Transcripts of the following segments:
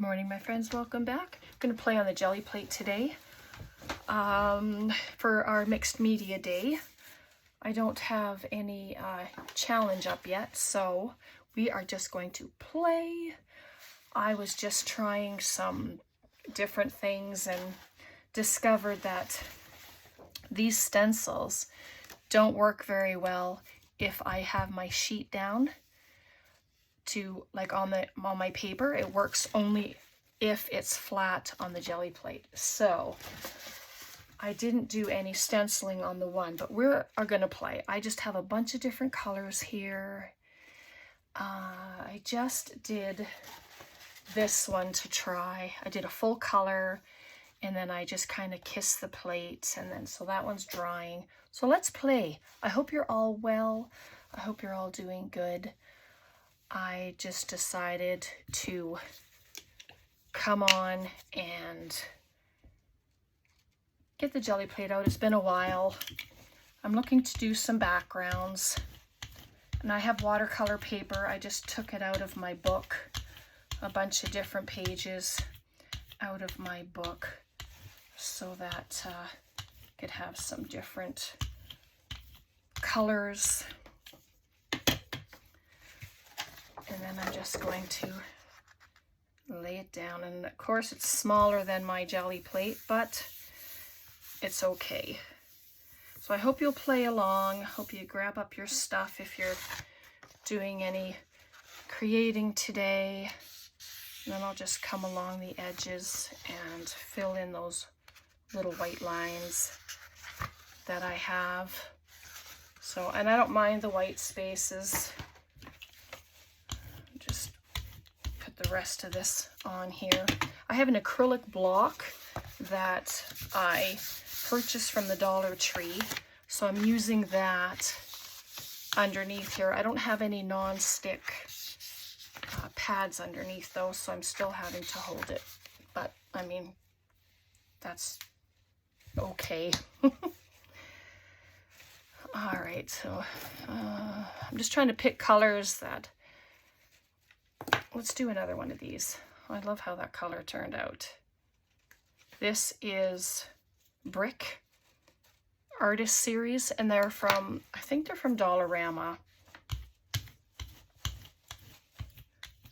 morning, my friends. Welcome back. I'm going to play on the jelly plate today for our mixed media day. I don't have any challenge up yet, so we are just going to play. I was just trying some different things and discovered that these stencils don't work very well if I have my sheet down to like on my paper. It works only if it's flat on the jelly plate. So I didn't do any stenciling on the one, but we are going to play. I just have a bunch of different colors here. I just did this one to try. I did a full color and then I just kind of kissed the plate, and then so that one's drying. So let's play. I hope you're all well. I hope you're all doing good. I just decided to come on and get the jelly plate out. It's been a while. I'm looking to do some backgrounds, and I have watercolor paper. I just took it out of my book, a bunch of different pages out of my book, so that I could have some different colors. And then I'm just going to lay it down. And of course it's smaller than my jelly plate, but it's okay. So I hope you'll play along. Hope you grab up your stuff if you're doing any creating today. And then I'll just come along the edges and fill in those little white lines that I have. So, and I don't mind the white spaces. Just put the rest of this on here. I have an acrylic block that I purchased from the Dollar Tree, so I'm using that underneath here. I don't have any non-stick pads underneath though, so I'm still having to hold it, but I mean, that's okay. All right, so I'm just trying to pick colors that, let's do another one of these. I love how that color turned out. This is Brick Artist Series, and they're from, I think they're from Dollarama.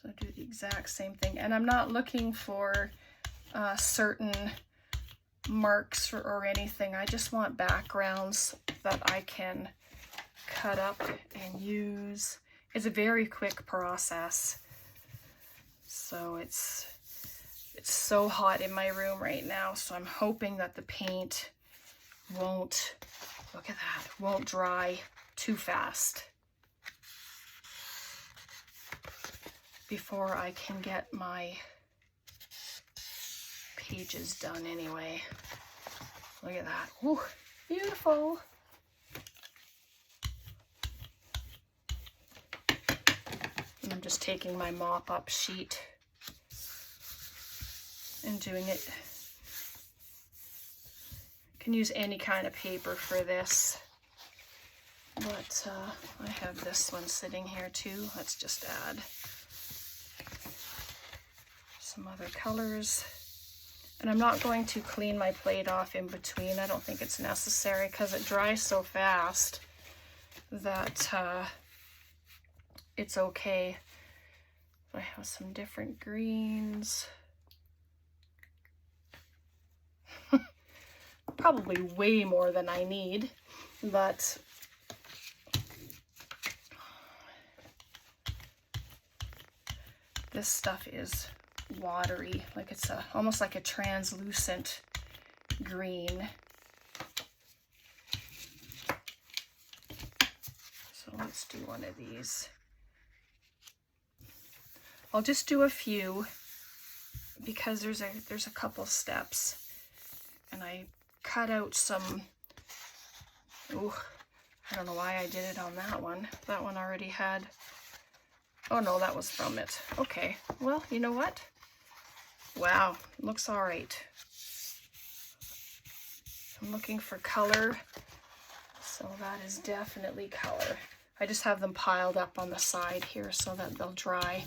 So do the exact same thing. And I'm not looking for certain marks or anything. I just want backgrounds that I can cut up and use. It's a very quick process. So it's so hot in my room right now, so I'm hoping that the paint won't, look at that, won't dry too fast before I can get my pages done anyway. Look at that. Ooh, beautiful. And I'm just taking my mop-up sheet and doing it. You can use any kind of paper for this, but I have this one sitting here too. Let's just add some other colors. And I'm not going to clean my plate off in between. I don't think it's necessary because it dries so fast that it's okay. I have some different greens. Probably way more than I need, but this stuff is watery, like it's almost like a translucent green. So let's do one of these. I'll just do a few because there's a couple steps, and I cut out some. Ooh, I don't know why I did it on that one. That one already had. Oh no, that was from it. Okay, well, you know what? Wow, looks all right. I'm looking for color, so that is definitely color. I just have them piled up on the side here so that they'll dry.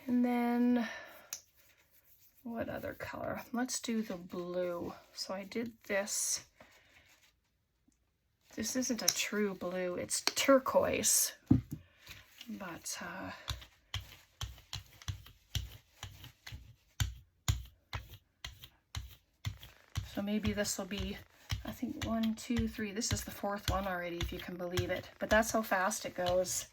And then, what other color? Let's do the blue. So I did this. This isn't a true blue, it's turquoise. But, so maybe this will be, I think 1, 2, 3. This is the 4th one already, if you can believe it. But that's how fast it goes.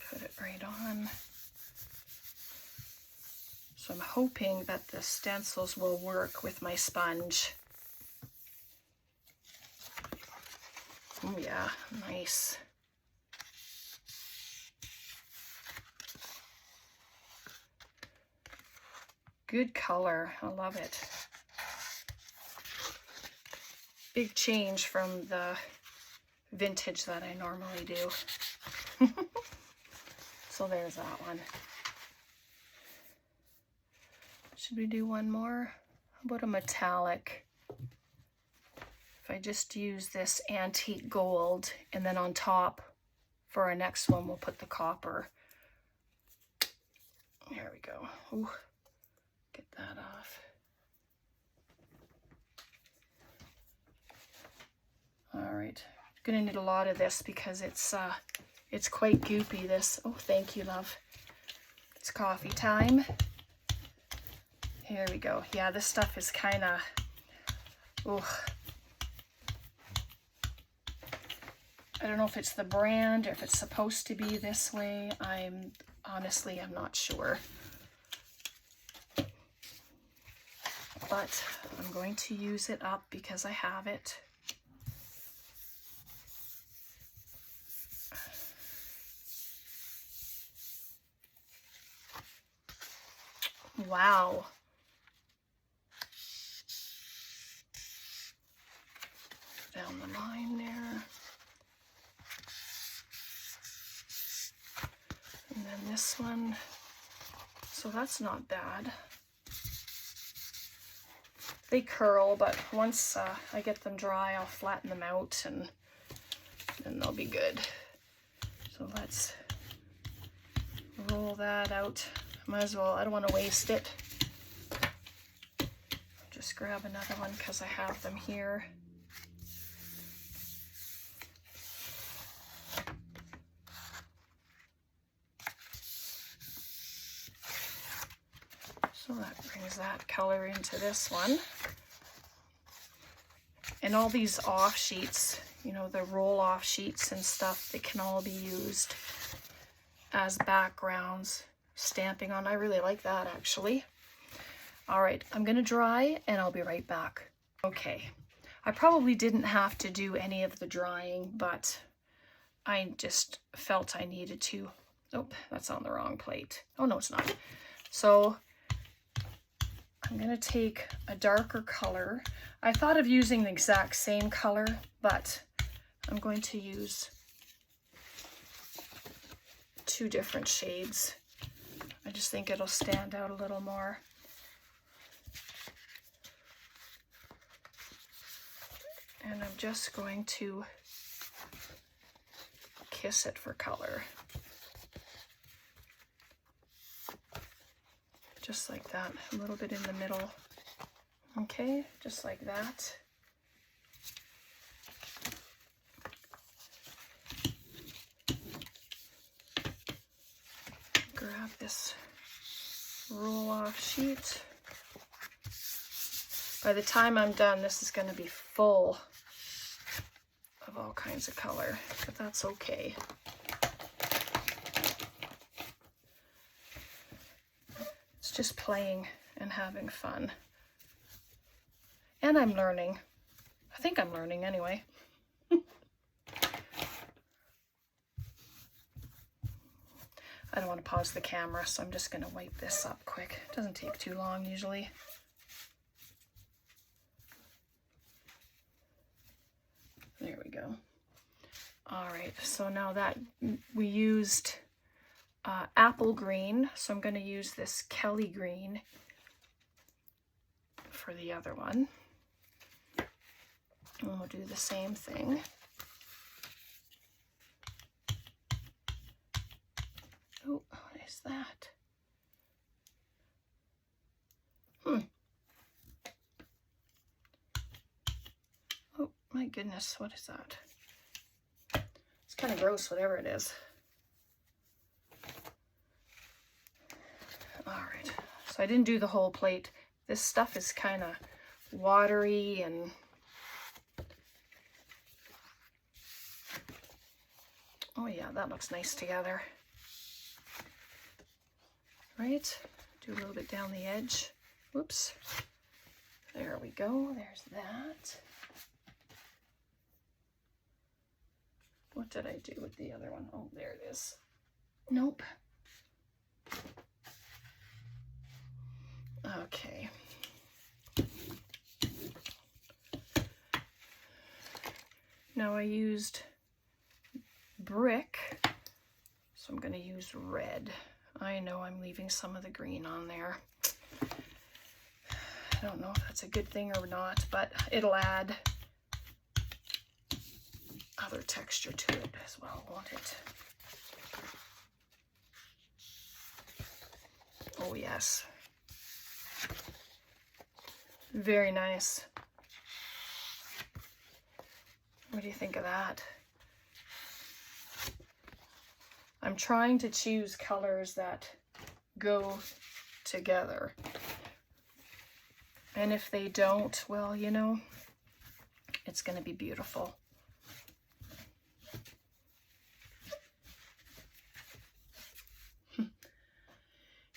Put it right on. So I'm hoping that the stencils will work with my sponge. Oh yeah, nice. Good color, I love it. Big change from the vintage that I normally do. So there's that one. Should we do one more? How about a metallic? If I just use this antique gold, and then on top for our next one we'll put the copper. There we go. Ooh, get that off. All right, gonna need a lot of this because it's quite goopy, this. Oh, thank you, love. It's coffee time. Here we go. Yeah, this stuff is kind of, oh, I don't know if it's the brand or if it's supposed to be this way. I'm not sure. But I'm going to use it up because I have it. Wow. Down the line there. And then this one. So that's not bad. They curl, but once I get them dry, I'll flatten them out and then they'll be good. So let's roll that out. Might as well, I don't want to waste it. Just grab another one because I have them here. So that brings that color into this one. And all these off sheets, you know, the roll off sheets and stuff, they can all be used as backgrounds, stamping on. I really like that actually. All right, I'm gonna dry and I'll be right back. Okay, I probably didn't have to do any of the drying, but I just felt I needed to. Oh, that's on the wrong plate. Oh no, it's not. So I'm gonna take a darker color. I thought of using the exact same color, but I'm going to use 2 different shades. I just think it'll stand out a little more. And I'm just going to kiss it for color. Just like that, a little bit in the middle. Okay, just like that. Grab this roll-off sheet. By the time I'm done, this is going to be full of all kinds of color, but that's okay. It's just playing and having fun. And I'm learning. I think I'm learning anyway. I don't want to pause the camera, so I'm just going to wipe this up quick. It doesn't take too long usually. There we go. All right, so now that we used apple green, so I'm going to use this Kelly green for the other one. And we'll do the same thing. Oh, what is that? Oh my goodness, what is that? It's kind of gross, whatever it is. All right, so I didn't do the whole plate. This stuff is kind of watery and oh yeah, that looks nice together. Right, do a little bit down the edge. Whoops. There we go, there's that. What did I do with the other one? Oh, there it is. Nope. Okay. Now I used brick, so I'm going to use red. I know I'm leaving some of the green on there. I don't know if that's a good thing or not, but it'll add other texture to it as well, won't it? Oh yes. Very nice. What do you think of that? I'm trying to choose colors that go together. And if they don't, well, you know, it's going to be beautiful.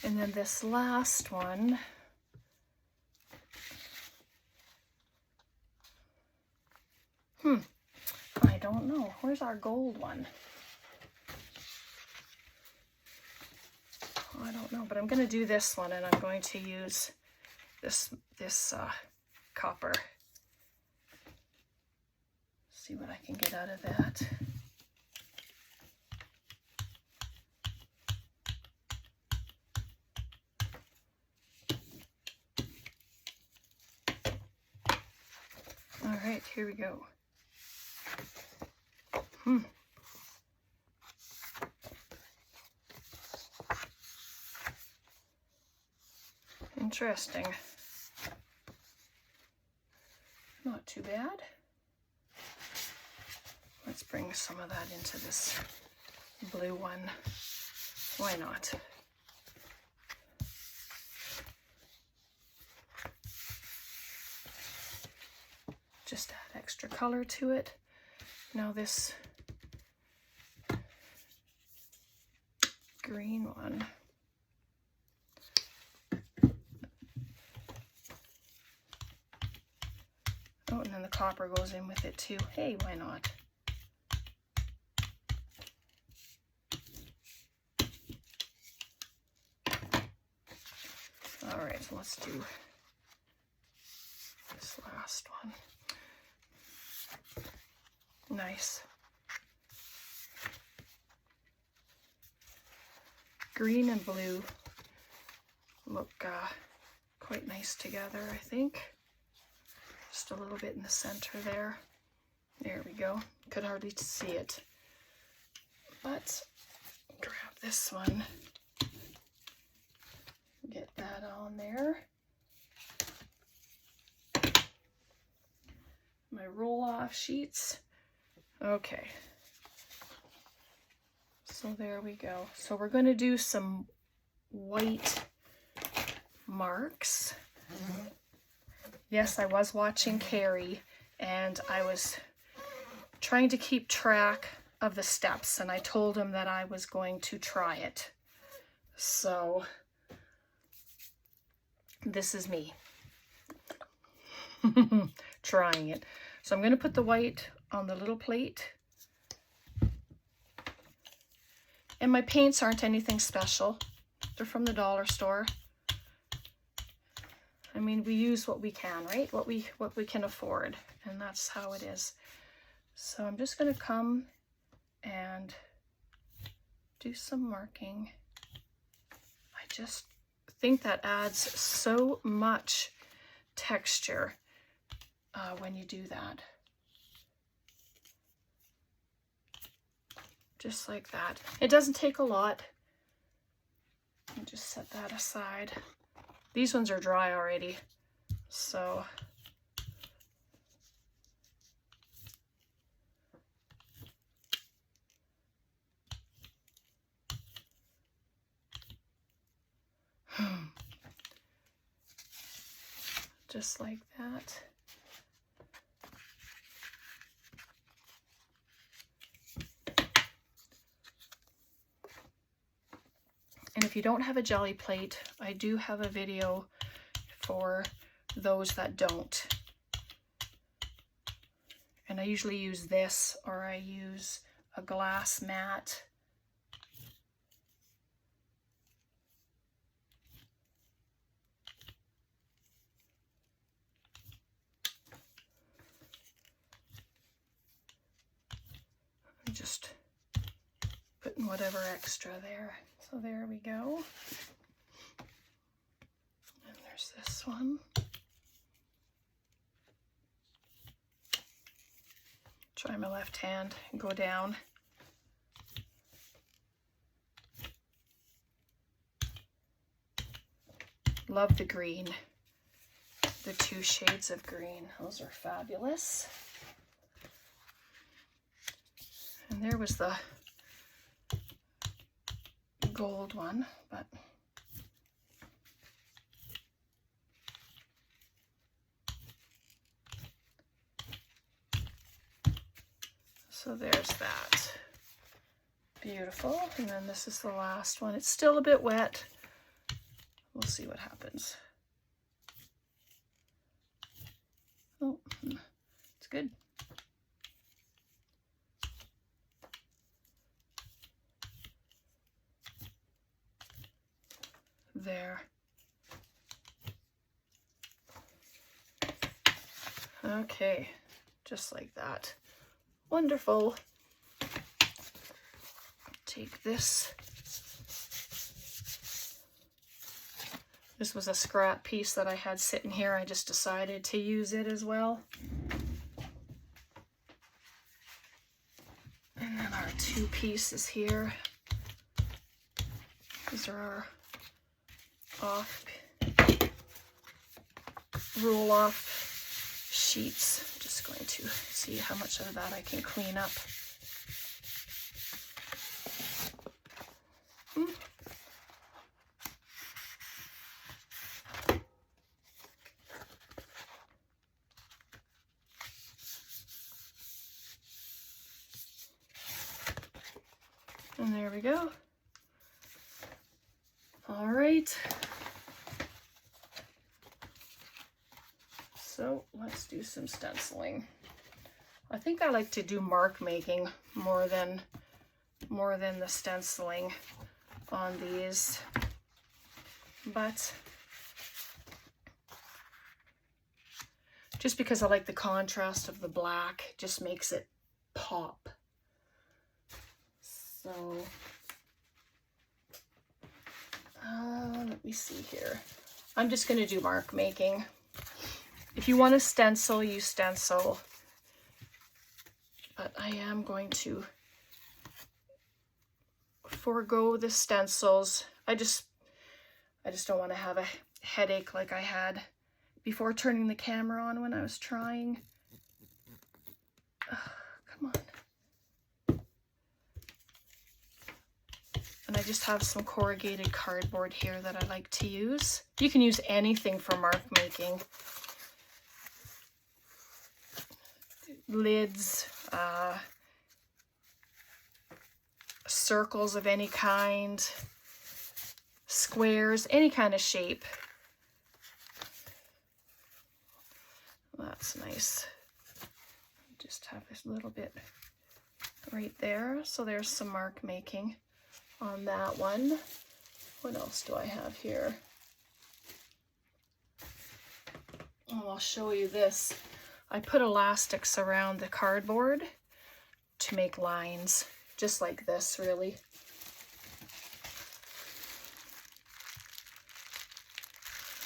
And then this last one, I don't know. Where's our gold one? I don't know, but I'm going to do this one, and I'm going to use this copper. See what I can get out of that. All right, here we go. Interesting. Not too bad. Let's bring some of that into this blue one. Why not? Just add extra color to it. Now this green one. Oh, and then the copper goes in with it too. Hey, why not? All right, so let's do this last one. Nice. Green and blue look quite nice together, I think. Just a little bit in the center there. There we go. Could hardly see it. But grab this one. Get that on there. My roll-off sheets. Okay. So there we go. So we're going to do some white marks. Yes, I was watching Carrie, and I was trying to keep track of the steps, and I told him that I was going to try it. So this is me trying it. So I'm going to put the white on the little plate. And my paints aren't anything special. They're from the dollar store. I mean, we use what we can, right? What we can afford, and that's how it is. So I'm just going to come and do some marking. I just think that adds so much texture when you do that. just like that. It doesn't take a lot. I'll just set that aside. These ones are dry already, so just like that. And if you don't have a jelly plate, I do have a video for those that don't. And I usually use this, or I use a glass mat. I'm just putting whatever extra there. So there we go. And there's this one. Try my left hand and go down. Love the green. The two shades of green. Those are fabulous. And there was the gold one, but so there's that. Beautiful. And then this is the last one. It's still a bit wet. We'll see what happens. Oh, it's good. There. Okay, just like that. Wonderful. Take this. This was a scrap piece that I had sitting here. I just decided to use it as well. And then our two pieces here. These are our roll off sheets. Just going to see how much of that I can clean up. And there we go. All right. So let's do some stenciling. I think I like to do mark making more than the stenciling on these, but just because I like the contrast of the black, it just makes it pop. So let me see here. I'm just going to do mark making. If you want to stencil, you stencil. But I am going to forego the stencils. I just don't want to have a headache like I had before turning the camera on when I was trying. Come on. And I just have some corrugated cardboard here that I like to use. You can use anything for mark making. Lids, circles of any kind, squares, any kind of shape. That's nice. Just have this little bit right there. So there's some mark making on that one. What else do I have here? Oh, I'll show you this. I put elastics around the cardboard to make lines, just like this, really.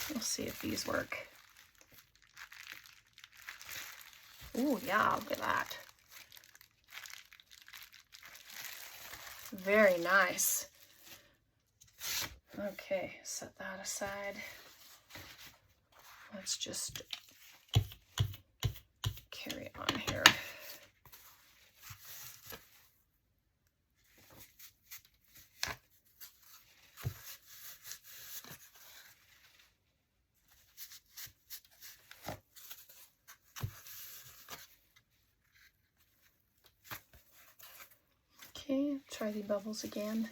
We'll see if these work. Oh yeah, look at that. Very nice. Okay, set that aside. Let's just carry on here. Okay, try the bubbles again.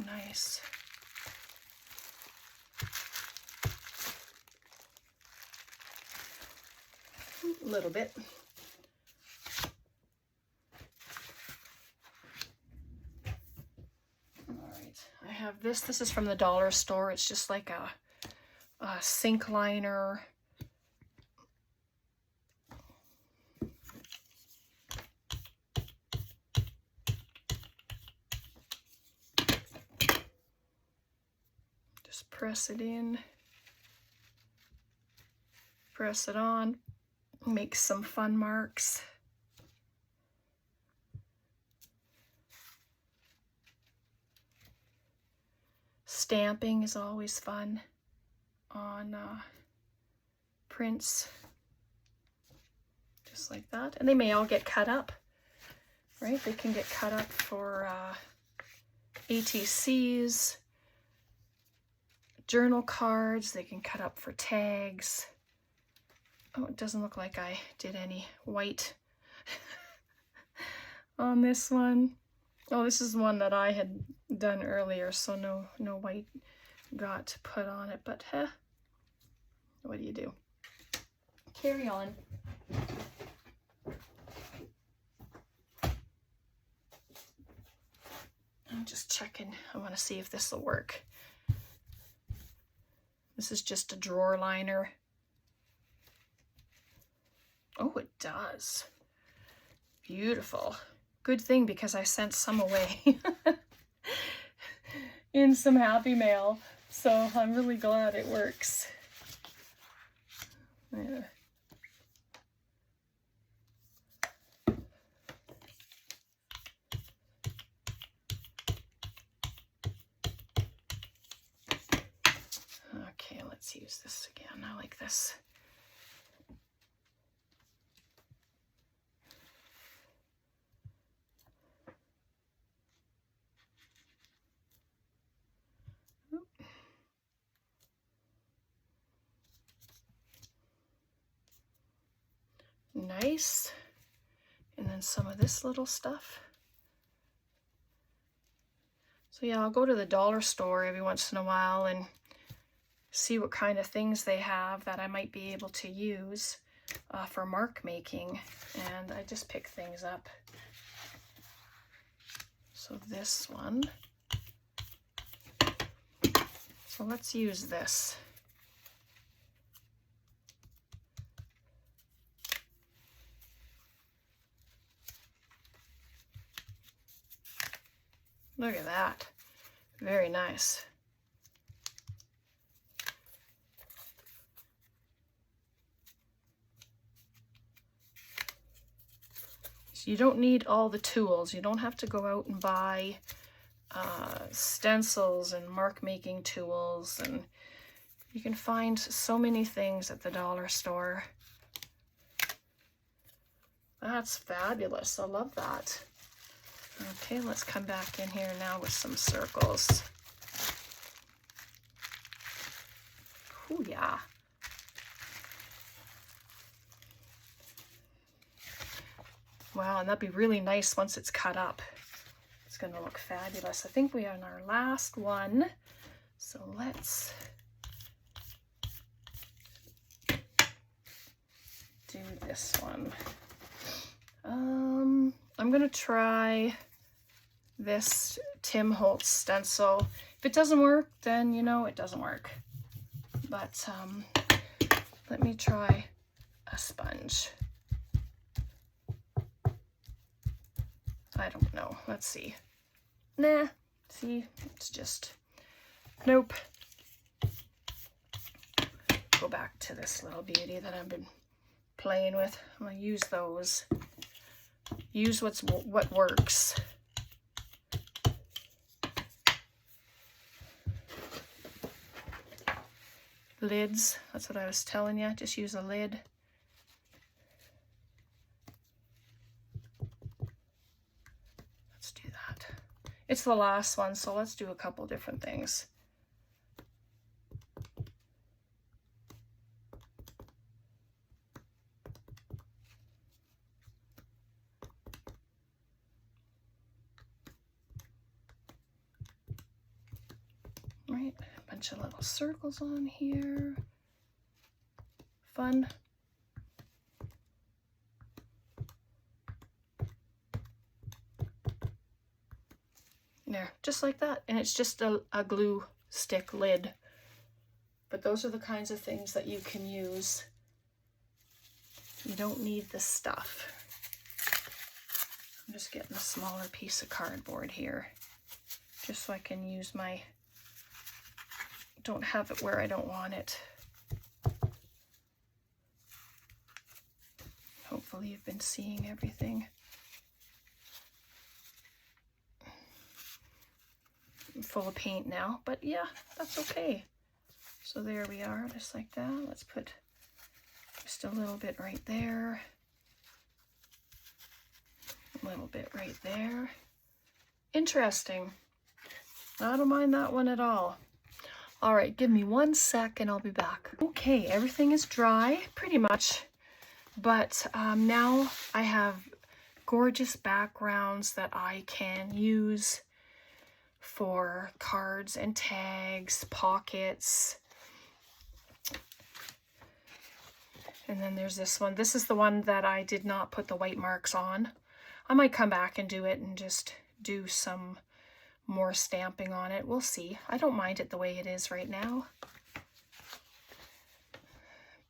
Nice. A little bit. All right, I have this. This is from the dollar store. It's just like a sink liner. Just press it in, press it on, make some fun marks. Stamping is always fun on prints, just like that. And they may all get cut up, right? They can get cut up for ATCs, journal cards, they can cut up for tags. Oh, it doesn't look like I did any white on this one. Oh, this is one that I had done earlier, so no white got put on it, but what do you do? Carry on. I'm just checking. I want to see if this will work. This is just a drawer liner. Oh, it does. Beautiful. Good thing, because I sent some away in some Happy Mail, so I'm really glad it works. Yeah. Okay, let's use this again. I like this. Nice. And then some of this little stuff. So yeah, I'll go to the dollar store every once in a while and see what kind of things they have that I might be able to use for mark making, and I just pick things up. So this one, so let's use this. Look at that, very nice. You don't need all the tools. You don't have to go out and buy stencils and mark making tools, and you can find so many things at the dollar store. That's fabulous. I love that. Okay, let's come back in here now with some circles. Oh yeah. Wow, and that'd be really nice once it's cut up. It's gonna look fabulous. I think we are on our last one. So let's do this one. I'm gonna try this Tim Holtz stencil. If it doesn't work, then you know it doesn't work. But let me try a sponge. I don't know. Let's see. Nah. See, it's just, nope. Go back to this little beauty that I've been playing with. I'm going to use those. Use what works. Lids, that's what I was telling you. Just use a lid. Let's do that. It's the last one, so let's do a couple different things. Right, a bunch of little circles on here. Fun. There, just like that. And it's just a glue stick lid. But those are the kinds of things that you can use. You don't need the stuff. I'm just getting a smaller piece of cardboard here, just so I can use my, don't have it where I don't want it. Hopefully you've been seeing everything. I'm full of paint now, but yeah, that's okay. So there we are, just like that. Let's put just a little bit right there. A little bit right there. Interesting. I don't mind that one at all. All right, give me 1 sec and I'll be back. Okay, everything is dry, pretty much. But now I have gorgeous backgrounds that I can use for cards and tags, pockets. And then there's this one. This is the one that I did not put the white marks on. I might come back and do it and just do some more stamping on it. We'll see. I don't mind it the way it is right now.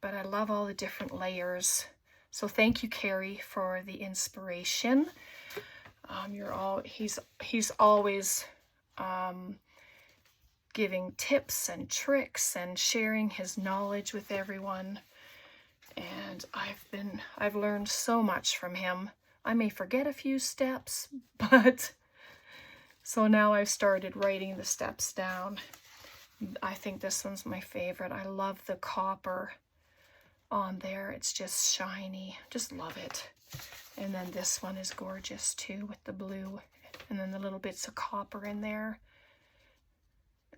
But I love all the different layers. So thank you, Carrie, for the inspiration. He's always giving tips and tricks and sharing his knowledge with everyone. And I've learned so much from him. I may forget a few steps, but so now I've started writing the steps down. I think this one's my favorite. I love the copper on there. It's just shiny. Just love it. And then this one is gorgeous too with the blue and then the little bits of copper in there.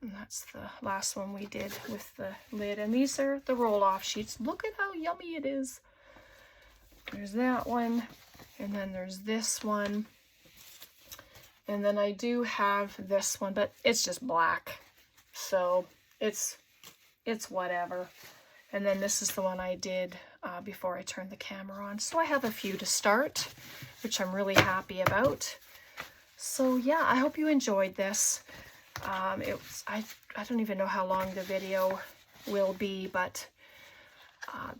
And that's the last one we did with the lid. And these are the roll-off sheets. Look at how yummy it is. There's that one. And then there's this one. And then I do have this one, but it's just black. So it's whatever. And then this is the one I did before I turned the camera on. So I have a few to start, which I'm really happy about. So yeah, I hope you enjoyed this. I don't even know how long the video will be, but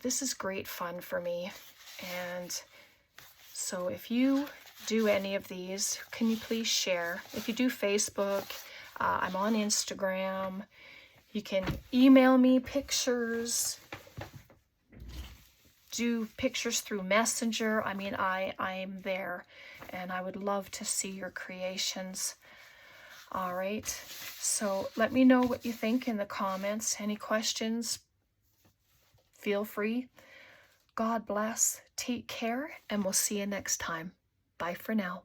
this is great fun for me. And so if you do any of these, can you please share? If you do Facebook, I'm on Instagram. You can email me pictures, do pictures through Messenger. I mean, I'm there, and I would love to see your creations. All right, so let me know what you think in the comments. Any questions, feel free. God bless, take care, and we'll see you next time. Bye for now.